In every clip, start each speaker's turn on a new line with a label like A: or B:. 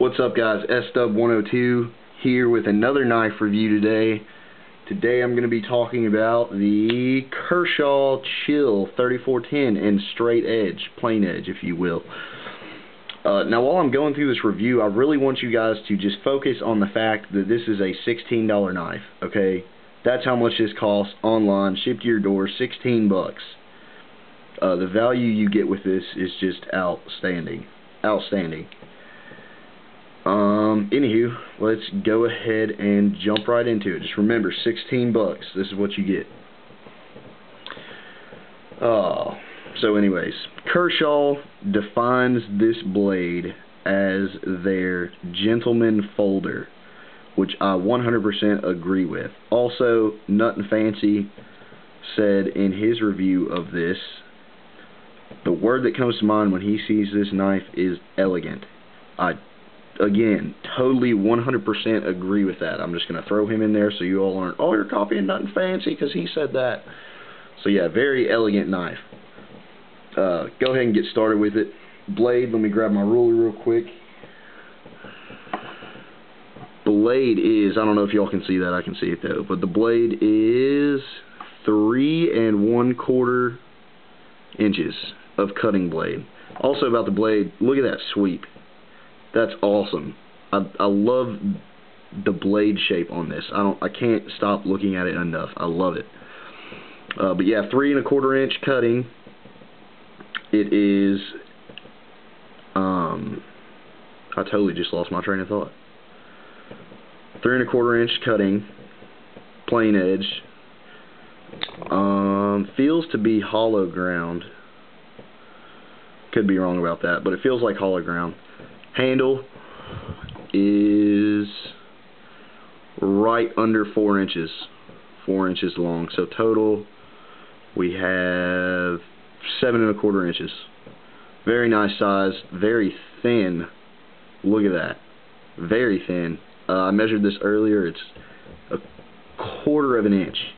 A: What's up, guys? SW102 here with another knife review today. Today I'm going to be talking about the Kershaw Chill 3410 in straight edge, plain edge if you will. Now while I'm going through this review, I really want you guys to just focus on the fact that this is a $16 knife, okay? That's how much this costs online, shipped to your door, 16 bucks. The value you get with this is just outstanding. Anywho, let's go ahead and jump right into it. Just remember, 16 bucks. This is what you get. So anyways, Kershaw defines this blade as their gentleman folder, which I 100% agree with. Also, Nut and Fancy said in his review of this, the word that comes to mind when he sees this knife is elegant. Again, totally 100% agree with that. I'm just going to throw him in there so you all aren't, oh, you're copying Nut and Fancy because he said that. So yeah, very elegant knife. Go ahead and get started with it. Blade, let me grab my ruler real quick. Blade is, I don't know if y'all can see that, I can see it though, but the blade is 3 1/4 inches of cutting blade. Also about the blade, look at that sweep. That's awesome. I love the blade shape on this. I can't stop looking at it enough. I love it. But yeah, 3 1/4 inch cutting. It is I totally just lost my train of thought. 3 1/4 inch cutting, plain edge. Feels to be hollow ground. Could be wrong about that, but it feels like hollow ground. Handle is right under 4 inches. 4 inches long. So total we have 7 1/4 inches. Very nice size, very thin. Look at that. Very thin. I measured this earlier. It's 1/4 of an inch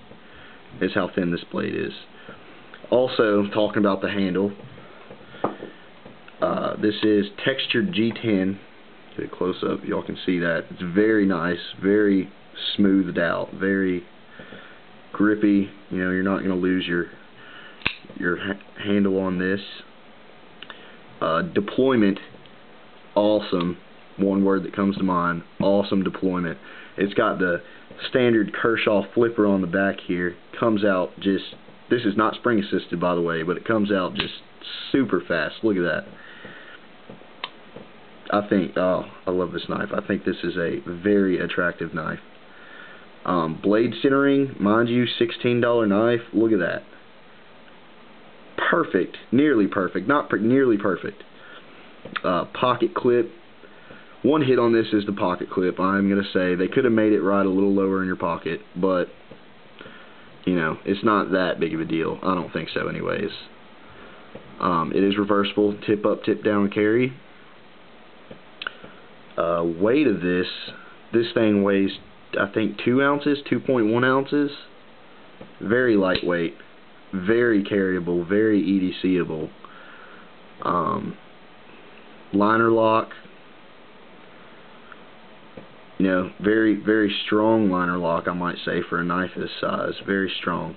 A: is how thin this blade is. Also, talking about the handle, this is textured G10. Get it close up, y'all can see that. It's very nice, very smoothed out, very grippy. You know, you're not going to lose your handle on this. Deployment, awesome. One word that comes to mind, awesome deployment. It's got the standard Kershaw flipper on the back here. Comes out just, this is not spring assisted by the way, but it comes out just super fast. Look at that. I love this knife. I think this is a very attractive knife. Blade centering, mind you, $16 knife. Look at that. Perfect, nearly perfect, not nearly perfect. Pocket clip. One hit on this is the pocket clip. I'm going to say they could have made it right a little lower in your pocket, but you know, it's not that big of a deal. I don't think so anyways. It is reversible, tip up, tip down carry. Weight of this thing weighs, I think, 2 ounces, 2.1 ounces. Very lightweight, very carryable, very EDCable. Liner lock. You know, very strong liner lock, I might say, for a knife this size. Very strong.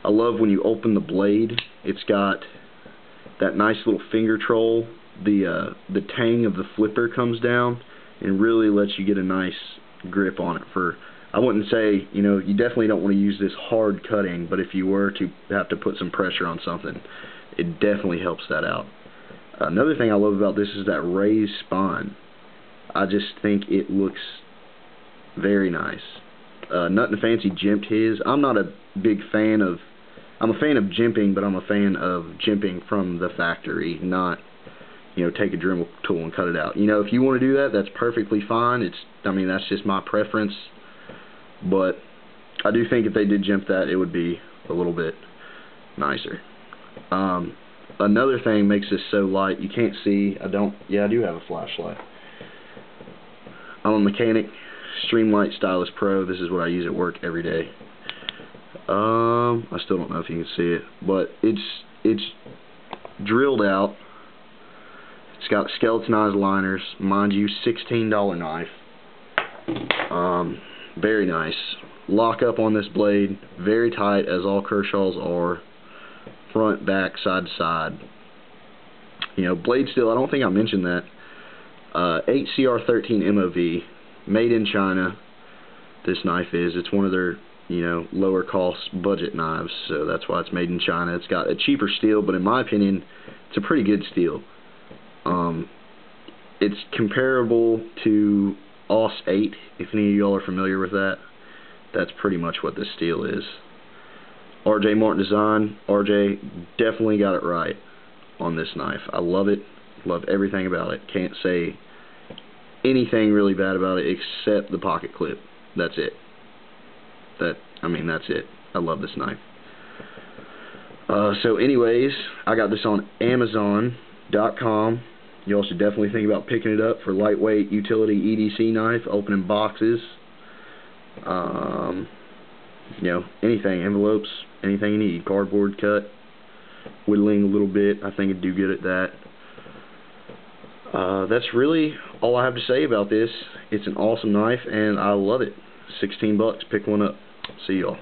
A: I love when you open the blade, it's got that nice little finger troll. The tang of the flipper comes down and really lets you get a nice grip on it. For, I wouldn't say, you know, you definitely don't want to use this hard cutting, but if you were to have to put some pressure on something, it definitely helps that out. Another thing I love about this is that raised spine. I just think it looks very nice. Nut and Fancy jimped his. I'm not a big fan of, I'm a fan of jimping, but I'm a fan of jimping from the factory, not, you know, take a Dremel tool and cut it out. You know, if you want to do that, that's perfectly fine. I mean, that's just my preference. But I do think if they did jimp that, it would be a little bit nicer. Another thing makes this so light, you can't see. I do have a flashlight. I'm a mechanic, Streamlight Stylus Pro. This is what I use at work every day. I still don't know if you can see it, but it's drilled out. It's got skeletonized liners, mind you, $16 knife. Very nice. Lock up on this blade, very tight as all Kershaws are. Front, back, side to side. You know, blade steel, I don't think I mentioned that. 8CR13 MOV, made in China. This knife is. It's one of their, you know, lower cost budget knives, so that's why it's made in China. It's got a cheaper steel, but in my opinion, it's a pretty good steel. It's comparable to AUS 8, if any of y'all are familiar with that. That's pretty much what this steel is. RJ Martin Design. RJ definitely got it right on this knife. I love it. Love everything about it. Can't say anything really bad about it except the pocket clip. That's it. That's it. I love this knife. So anyways, I got this on Amazon.com. Y'all should definitely think about picking it up for lightweight utility EDC knife, opening boxes, you know, anything, envelopes, anything you need, cardboard cut, whittling a little bit. I think it'd do good at that. That's really all I have to say about this. It's an awesome knife, and I love it. $16, pick one up. See y'all.